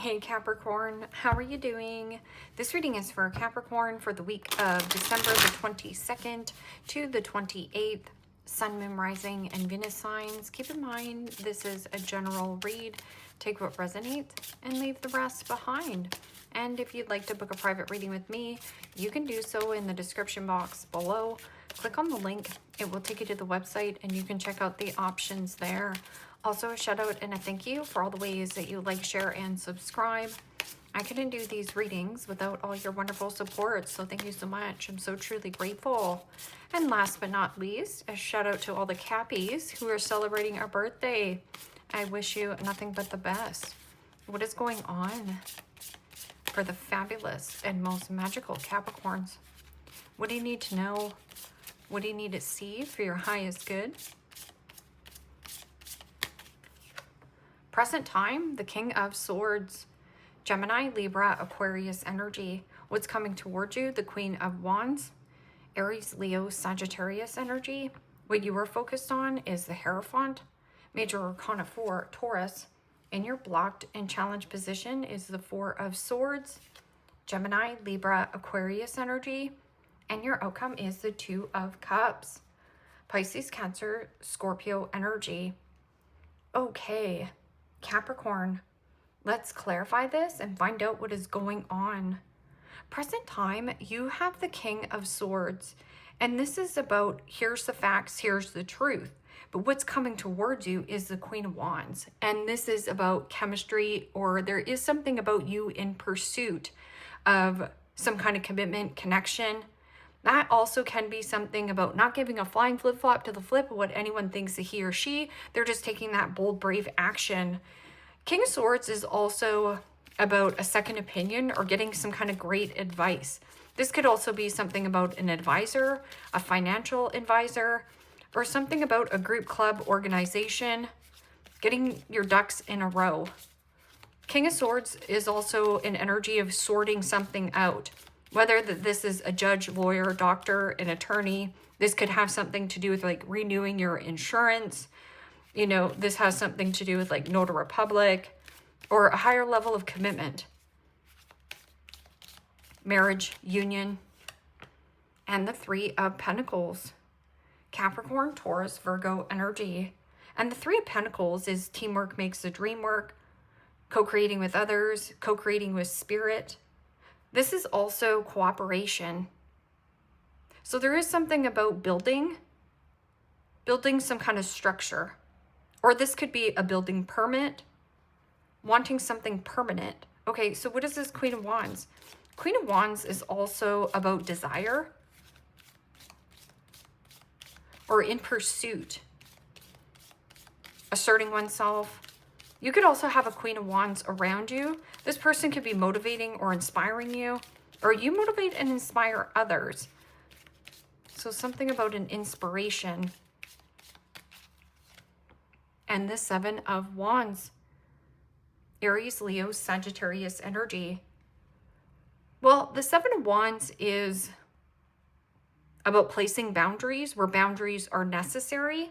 Hey Capricorn, how are you doing? This reading is for Capricorn for the week of December the 22nd to the 28th. Sun, Moon, Rising, and Venus signs. Keep in mind, this is a general read. Take what resonates and leave the rest behind. And if you'd like to book a private reading with me, you can do so in the description box below. Click on the link. It will take you to the website and you can check out the options there. Also, a shout out and a thank you for all the ways that you like, share, and subscribe. I couldn't do these readings without all your wonderful support, so thank you so much. I'm so truly grateful. And last but not least, a shout out to all the Cappies who are celebrating our birthday. I wish you nothing but the best. What is going on for the fabulous and most magical Capricorns? What do you need to know? What do you need to see for your highest good? Present time, the King of Swords, Gemini, Libra, Aquarius energy. What's coming towards you? The Queen of Wands, Aries, Leo, Sagittarius energy. What you are focused on is the Hierophant, Major Arcana 4, Taurus. In your blocked and challenged position is the Four of Swords, Gemini, Libra, Aquarius energy. And your outcome is the Two of Cups, Pisces, Cancer, Scorpio energy. Okay. Capricorn, let's clarify this and find out what is going on. Present time, you have the King of Swords, and this is about here's the facts, here's the truth. But what's coming towards you is the Queen of Wands, and this is about chemistry, or there is something about you in pursuit of some kind of commitment, connection. That also can be something about not giving a flying flip-flop to the flip of what anyone thinks that he or she. They're just taking that bold, brave action. King of Swords is also about a second opinion or getting some kind of great advice. This could also be something about an advisor, a financial advisor, or something about a group, club, organization, getting your ducks in a row. King of Swords is also an energy of sorting something out. Whether this is a judge, lawyer, doctor, an attorney, this could have something to do with like renewing your insurance. You know, this has something to do with like notary public or a higher level of commitment. Marriage, union, and the Three of Pentacles. Capricorn, Taurus, Virgo energy. And the Three of Pentacles is teamwork makes the dream work, co-creating with others, co-creating with spirit. This is also cooperation. So there is something about building some kind of structure. Or this could be a building permit, wanting something permanent. Okay, so what is this Queen of Wands? Queen of Wands is also about desire or in pursuit, asserting oneself. You could also have a Queen of Wands around you. This person could be motivating or inspiring you, or you motivate and inspire others. So something about an inspiration. And the Seven of Wands, Aries, Leo, Sagittarius energy. Well, the Seven of Wands is about placing boundaries where boundaries are necessary.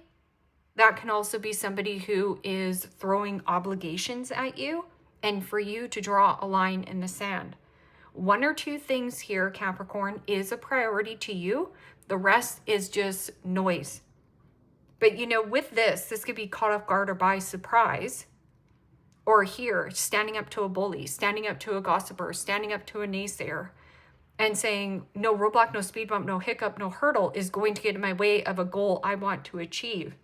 That can also be somebody who is throwing obligations at you and for you to draw a line in the sand. One or two things here, Capricorn, is a priority to you. The rest is just noise. But you know, with this could be caught off guard or by surprise. Or here, standing up to a bully, standing up to a gossiper, standing up to a naysayer, and saying, no roadblock, no speed bump, no hiccup, no hurdle is going to get in my way of a goal I want to achieve.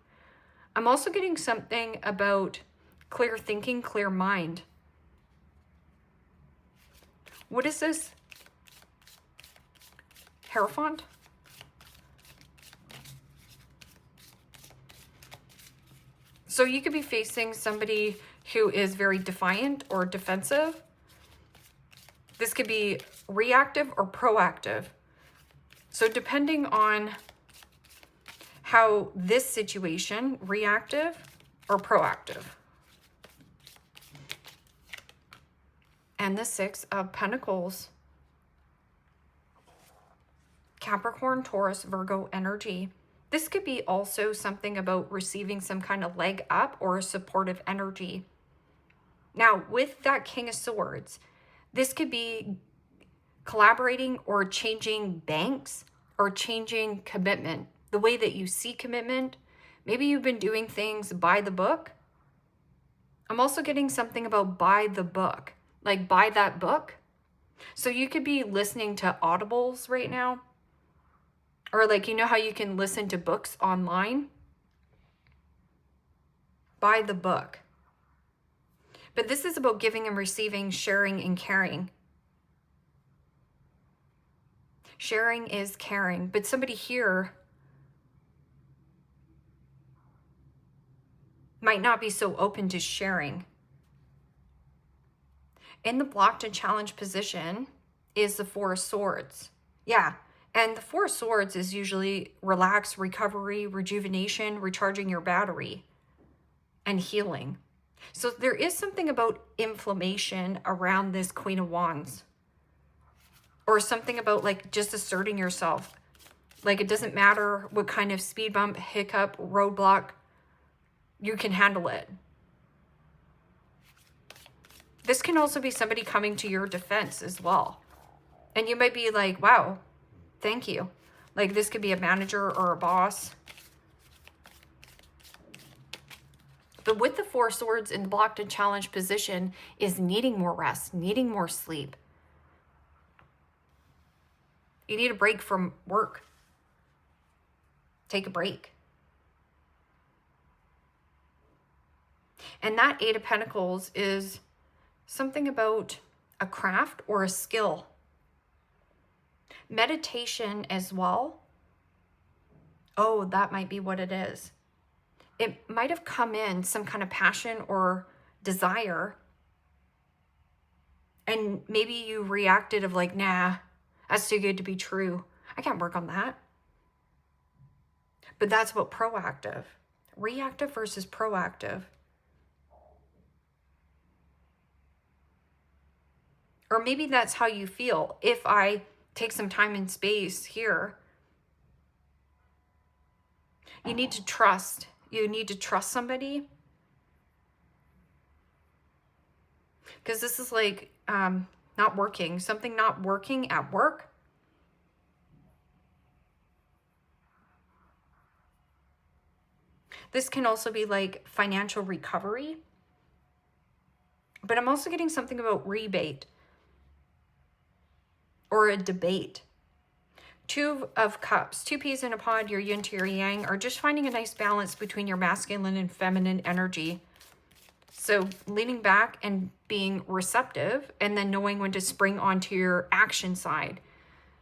I'm also getting something about clear thinking, clear mind. What is this? Hierophant? So you could be facing somebody who is very defiant or defensive. This could be reactive or proactive. So depending on how this situation, reactive or proactive. And the Six of Pentacles. Capricorn, Taurus, Virgo energy. This could be also something about receiving some kind of leg up or a supportive energy. Now, with that King of Swords, this could be collaborating or changing banks or changing commitment. The way that you see commitment. Maybe you've been doing things by the book. I'm also getting something about by the book, like buy that book. So you could be listening to audibles right now. Or like, you know how you can listen to books online? Buy the book. But this is about giving and receiving, sharing and caring. Sharing is caring. But somebody here might not be so open to sharing. In the blocked and challenged position is the Four of Swords. Yeah. And the Four of Swords is usually relax, recovery, rejuvenation, recharging your battery, and healing. So there is something about inflammation around this Queen of Wands. Or something about like just asserting yourself. Like it doesn't matter what kind of speed bump, hiccup, roadblock, you can handle it. This can also be somebody coming to your defense as well. And you might be like, wow, thank you. Like this could be a manager or a boss. But with the Four Swords in the blocked and challenged position is needing more rest, needing more sleep. You need a break from work. Take a break. And that Eight of Pentacles is something about a craft or a skill. Meditation as well. Oh, that might be what it is. It might have come in some kind of passion or desire. And maybe you reacted of like, nah, that's too good to be true. I can't work on that. But that's about proactive. Reactive versus proactive. Or maybe that's how you feel. If I take some time and space here, you need to trust. You need to trust somebody. Because this is like not working. Something not working at work. This can also be like financial recovery. But I'm also getting something about rebate. Or a debate. Two of Cups, two peas in a pod, your yin to your yang, are just finding a nice balance between your masculine and feminine energy. So leaning back and being receptive, and then knowing when to spring onto your action side.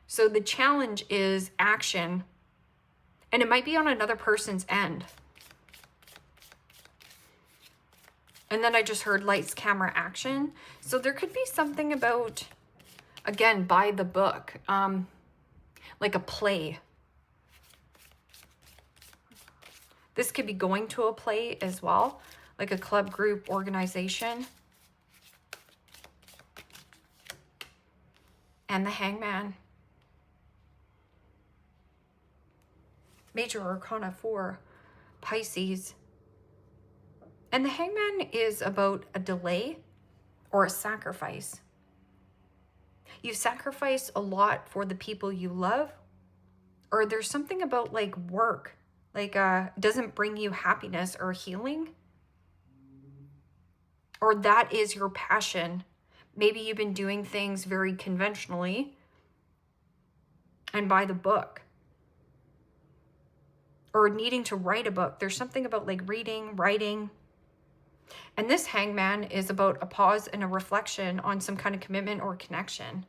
So the challenge is action, and it might be on another person's end. And then I just heard lights, camera, action. So there could be something about, again, by the book, like a play. This could be going to a play as well, like a club, group, organization. And the Hangman. Major Arcana 4, Pisces. And the Hangman is about a delay or a sacrifice. You sacrifice a lot for the people you love, or there's something about like work, like doesn't bring you happiness or healing, or that is your passion. Maybe you've been doing things very conventionally and by the book, or needing to write a book. There's something about like reading, writing. And this Hangman is about a pause and a reflection on some kind of commitment or connection.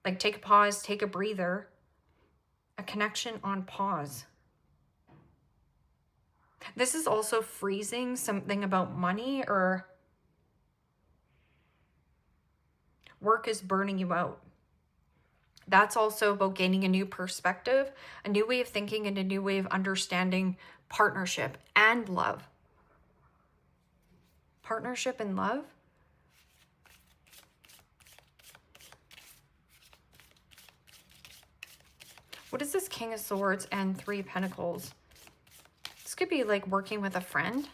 Like take a pause, take a breather, a connection on pause. This is also freezing, something about money, or work is burning you out. That's also about gaining a new perspective, a new way of thinking, and a new way of understanding partnership and love. Partnership and love. What is this King of Swords and Three of Pentacles? This could be like working with a friend.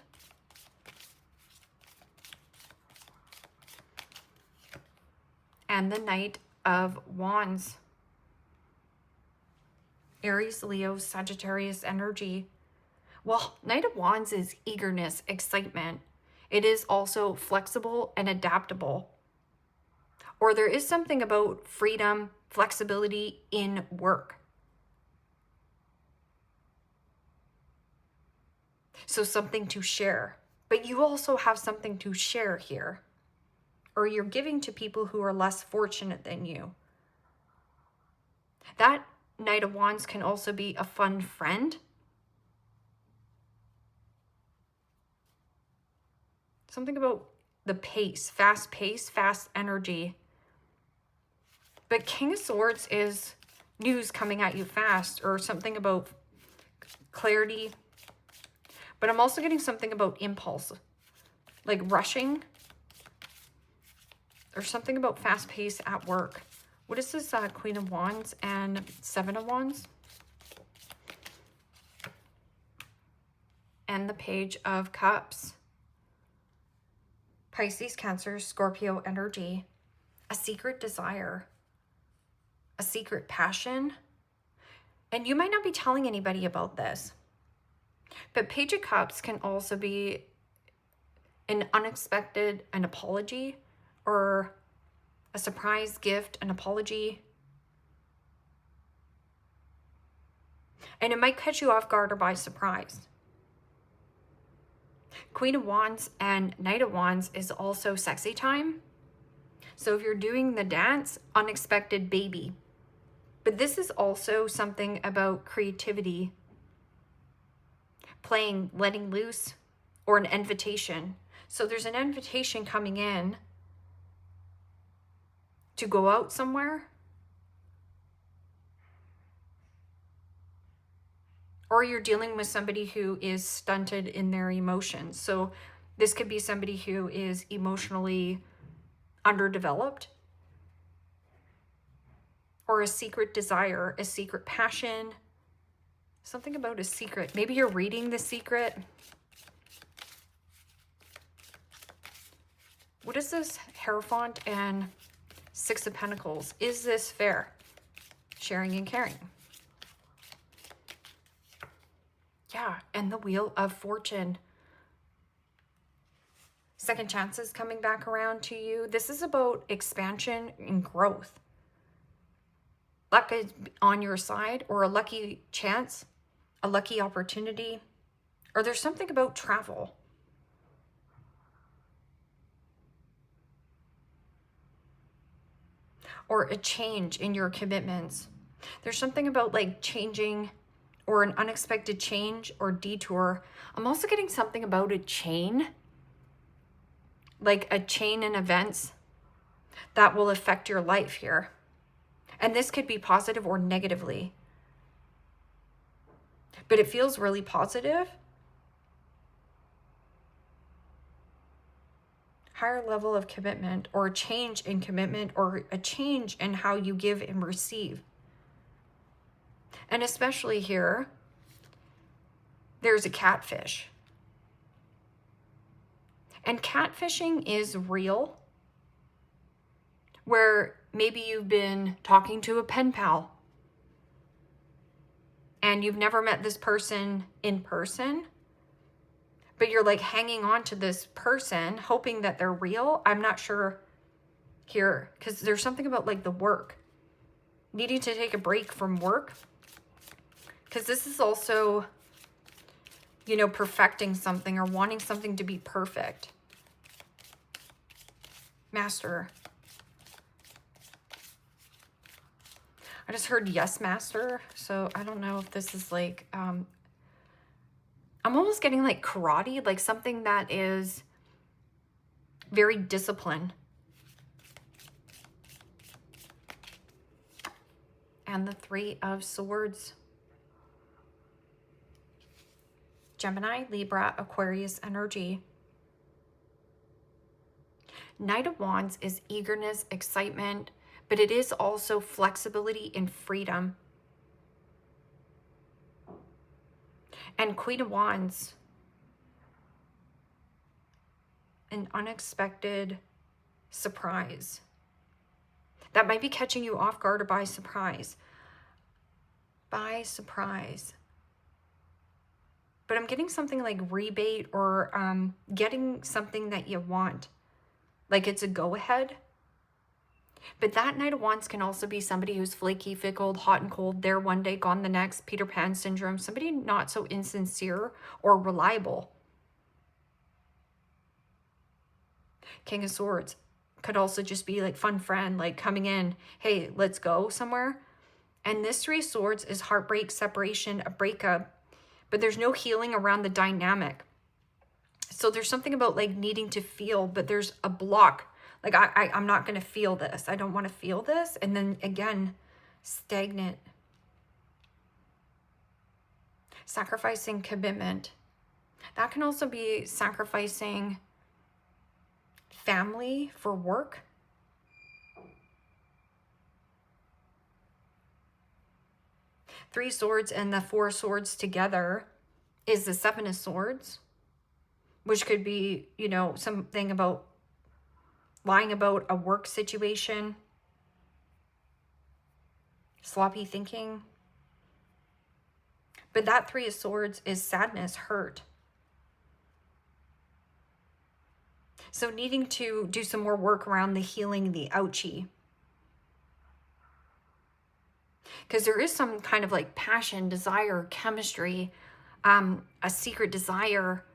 and the Knight of Wands. Aries, Leo, Sagittarius energy. Well, Knight of Wands is eagerness, excitement. It is also flexible and adaptable. Or there is something about freedom, flexibility in work. So something to share. But you also have something to share here. Or you're giving to people who are less fortunate than you. That Knight of Wands can also be a fun friend. Something about the pace, fast energy. But King of Swords is news coming at you fast, or something about clarity. But I'm also getting something about impulse, like rushing, or something about fast pace at work. What is this Queen of Wands and Seven of Wands? And the Page of Cups. Pisces, Cancer, Scorpio energy. A secret desire. A secret passion. And you might not be telling anybody about this. But Page of Cups can also be an unexpected, an apology, or a surprise gift, an apology. And it might catch you off guard or by surprise. Queen of Wands and Knight of Wands is also sexy time. So if you're doing the dance, unexpected baby. But this is also something about creativity, playing, letting loose, or an invitation. So there's an invitation coming in to go out somewhere, or you're dealing with somebody who is stunted in their emotions. So this could be somebody who is emotionally underdeveloped, or a secret desire, a secret passion, something about a secret. Maybe you're reading the secret. What is this Hierophant and Six of Pentacles? Is this fair? Sharing and caring. Yeah, and the Wheel of Fortune. Second chances coming back around to you. This is about expansion and growth. Luck is on your side, or a lucky chance, a lucky opportunity, or there's something about travel. Or a change in your commitments. There's something about like changing, or an unexpected change or detour. I'm also getting something about a chain, like a chain in events that will affect your life here. And this could be positive or negatively. But it feels really positive. Higher level of commitment, or a change in commitment, or a change in how you give and receive. And especially here, there's a catfish. And catfishing is real, where maybe you've been talking to a pen pal and you've never met this person in person, but you're like hanging on to this person, hoping that they're real. I'm not sure here, because there's something about like the work, needing to take a break from work, because this is also, you know, perfecting something or wanting something to be perfect. Master. I just heard yes, master. So I don't know if this is like, I'm almost getting like karate, like something that is very disciplined. And the Three of Swords. Gemini, Libra, Aquarius energy. Knight of Wands is eagerness, excitement, but it is also flexibility and freedom. And Queen of Wands, an unexpected surprise. That might be catching you off guard or by surprise. By surprise. But I'm getting something like rebate or getting something that you want. Like it's a go-ahead. But that Knight of Wands can also be somebody who's flaky, fickle, hot and cold, there one day, gone the next, Peter Pan syndrome, somebody not so insincere or reliable. King of Swords could also just be like fun friend, like coming in, hey, let's go somewhere. And this Three of Swords is heartbreak, separation, a breakup, but there's no healing around the dynamic. So there's something about like needing to feel, but there's a block. Like I'm not going to feel this. I don't want to feel this. And then again, stagnant. Sacrificing commitment. That can also be sacrificing family for work. Three Swords and the Four Swords together is the Seven of Swords, which could be, you know, something about lying about a work situation, sloppy thinking. But that Three of Swords is sadness, hurt. So needing to do some more work around the healing, the ouchie. Because there is some kind of like passion, desire, chemistry, a secret desire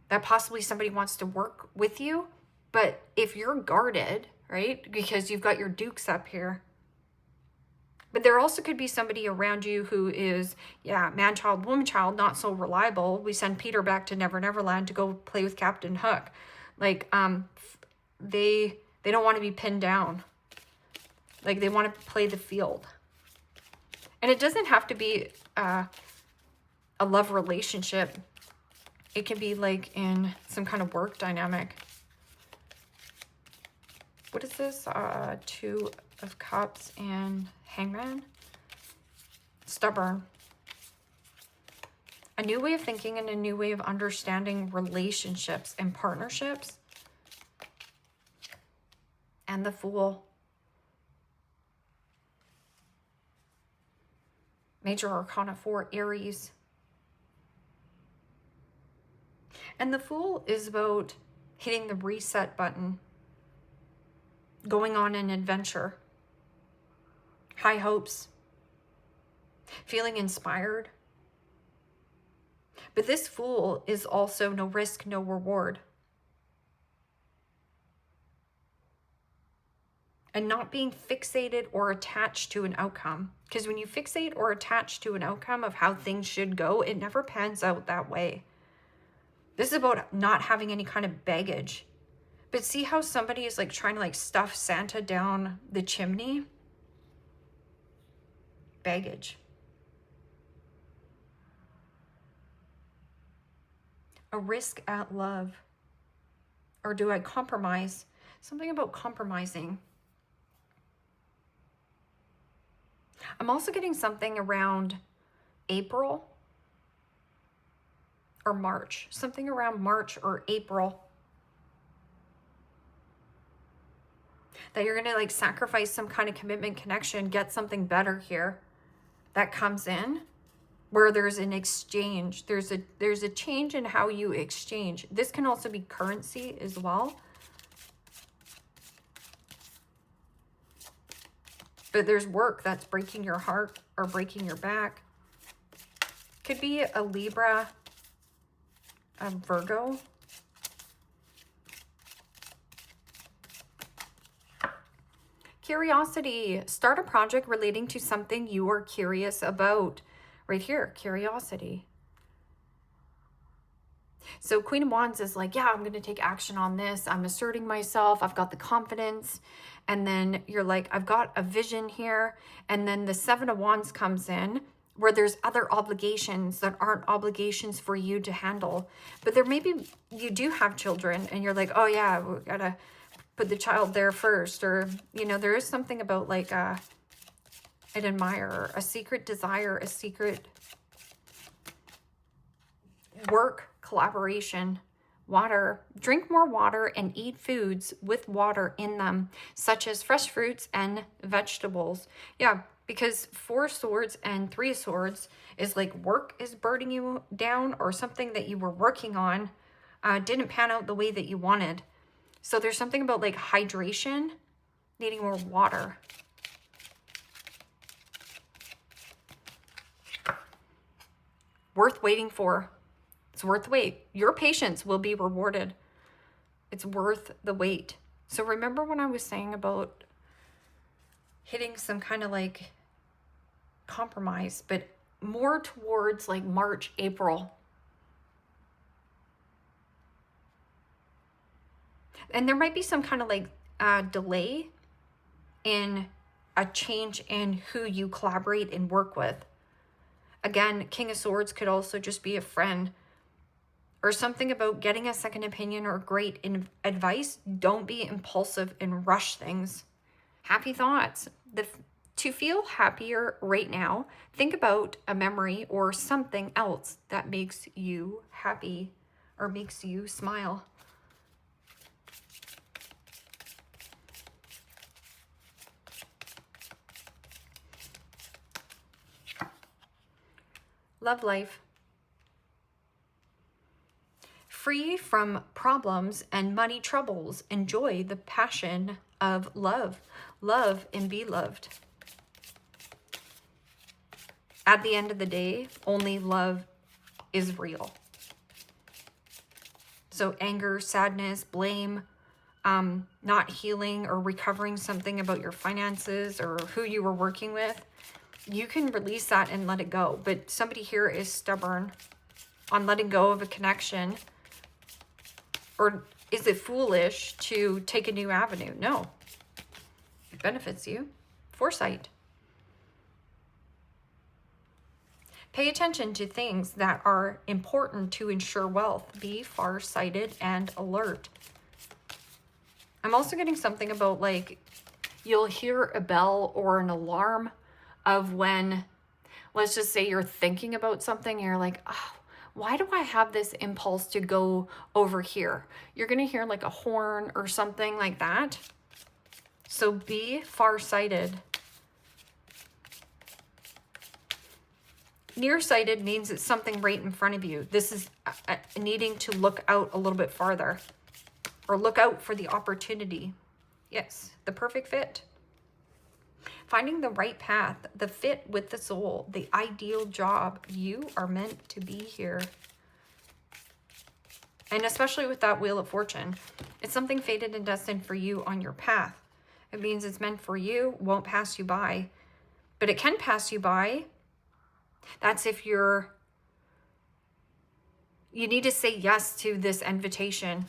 that possibly somebody wants to work with you. But if you're guarded, right, because you've got your dukes up here. But there also could be somebody around you who is, yeah, man, child, woman, child, not so reliable. We send Peter back to Never Never Land to go play with Captain Hook. Like, they don't want to be pinned down. Like, they want to play the field. And it doesn't have to be a love relationship. It can be like in some kind of work dynamic. What is this? Two of Cups and Hangman. Stubborn. A new way of thinking and a new way of understanding relationships and partnerships. And the Fool. Major Arcana 4, Aries. And the Fool is about hitting the reset button. Going on an adventure. High hopes. Feeling inspired. But this Fool is also no risk, no reward. And not being fixated or attached to an outcome. Because when you fixate or attach to an outcome of how things should go, it never pans out that way. This is about not having any kind of baggage. But see how somebody is like trying to like stuff Santa down the chimney? Baggage. A risk at love. Or do I compromise? Something about compromising. I'm also getting something around April or March. Something around March or April. That you're going to like sacrifice some kind of commitment, connection, get something better here that comes in where there's an exchange. There's a change in how you exchange. This can also be currency as well. But there's work that's breaking your heart or breaking your back. Could be a Libra, a Virgo. Curiosity. Start a project relating to something you are curious about. Right here, curiosity. So Queen of Wands is like, yeah, I'm going to take action on this. I'm asserting myself. I've got the confidence. And then you're like, I've got a vision here. And then the Seven of Wands comes in where there's other obligations that aren't obligations for you to handle. But there maybe you do have children and you're like, oh yeah, we got to put the child there first. Or, you know, there is something about like an admirer, a secret desire, a secret work, collaboration, Water. Drink more water and eat foods with water in them, such as fresh fruits and vegetables. Yeah, because 4 swords and 3 of swords is like work is burning you down, or something that you were working on didn't pan out the way that you wanted. So there's something about like hydration, needing more water. Worth waiting for. It's worth the wait. Your patience will be rewarded. It's worth the wait. So remember when I was saying about hitting some kind of like compromise, but more towards like March, April. And there might be some kind of like delay in a change in who you collaborate and work with. Again, King of Swords could also just be a friend, or something about getting a second opinion or great advice. Don't be impulsive and rush things. Happy thoughts. To feel happier right now, think about a memory or something else that makes you happy or makes you smile. Love life. Free from problems and money troubles. Enjoy the passion of love. Love and be loved. At the end of the day, only love is real. So anger, sadness, blame, not healing or recovering something about your finances or who you were working with, you can release that and let it go. But somebody here is stubborn on letting go of a connection. Or is it foolish to take a new avenue? No. It benefits you. Foresight. Pay attention to things that are important to ensure wealth. Be far-sighted and alert. I'm also getting something about like you'll hear a bell or an alarm of when, let's just say you're thinking about something and you're like, oh, why do I have this impulse to go over here? You're going to hear like a horn or something like that. So be far-sighted. Nearsighted means it's something right in front of you. This is needing to look out a little bit farther, or look out for the opportunity. Yes, the perfect fit. Finding the right path, the fit with the soul, the ideal job. You are meant to be here. And especially with that Wheel of Fortune, it's something fated and destined for you on your path. It means it's meant for you, won't pass you by. But it can pass you by. That's if you need to say yes to this invitation.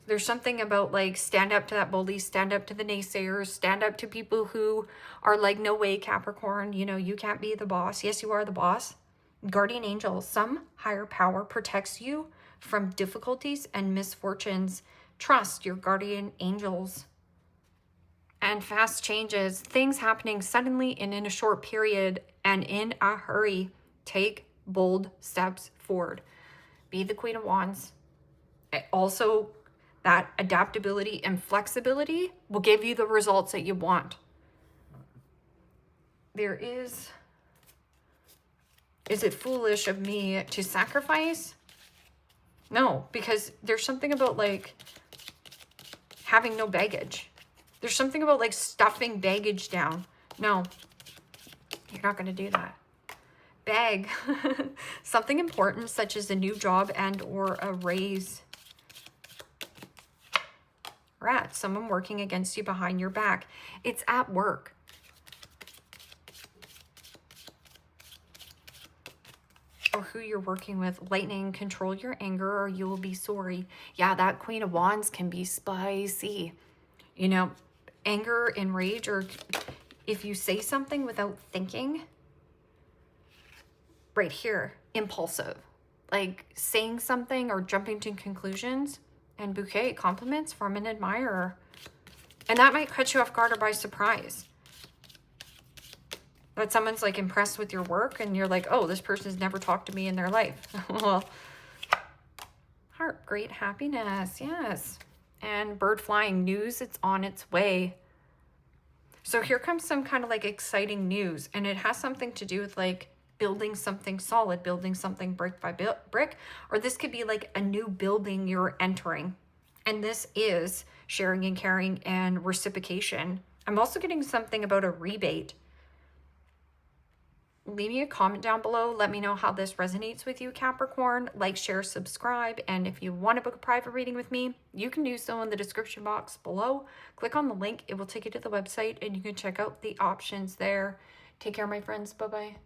There's something about like stand up to that bully, stand up to the naysayers, stand up to people who are like, no way, Capricorn, you know, you can't be the boss. Yes, you are the boss. Guardian angel, some higher power protects you from difficulties and misfortunes. Trust your guardian angels. And fast changes, things happening suddenly and in a short period and in a hurry. Take bold steps forward. Be the Queen of Wands. Also, that adaptability and flexibility will give you the results that you want. Is it foolish of me to sacrifice? No, because there's something about like having no baggage. There's something about like stuffing baggage down. No, you're not going to do that. Bag something important, such as a new job and or a raise. Rat, someone working against you behind your back. It's at work. Or who you're working with. Lightning, control your anger or you will be sorry. Yeah, that Queen of Wands can be spicy. You know, anger and rage, or if you say something without thinking. Right here, impulsive. Like saying something or jumping to conclusions. And bouquet, compliments from an admirer. And that might catch you off guard or by surprise. That someone's like impressed with your work and you're like, oh, this person's never talked to me in their life. Well, all Harp, great happiness, yes. And bird flying, news, it's on its way. So here comes some kind of like exciting news, and it has something to do with like building something solid, building something brick by brick, or this could be like a new building you're entering. And this is sharing and caring and reciprocation. I'm also getting something about a rebate. Leave me a comment down below. Let me know how this resonates with you, Capricorn. Like, share, subscribe. And if you want to book a private reading with me, you can do so in the description box below. Click on the link. It will take you to the website and you can check out the options there. Take care, my friends. Bye-bye.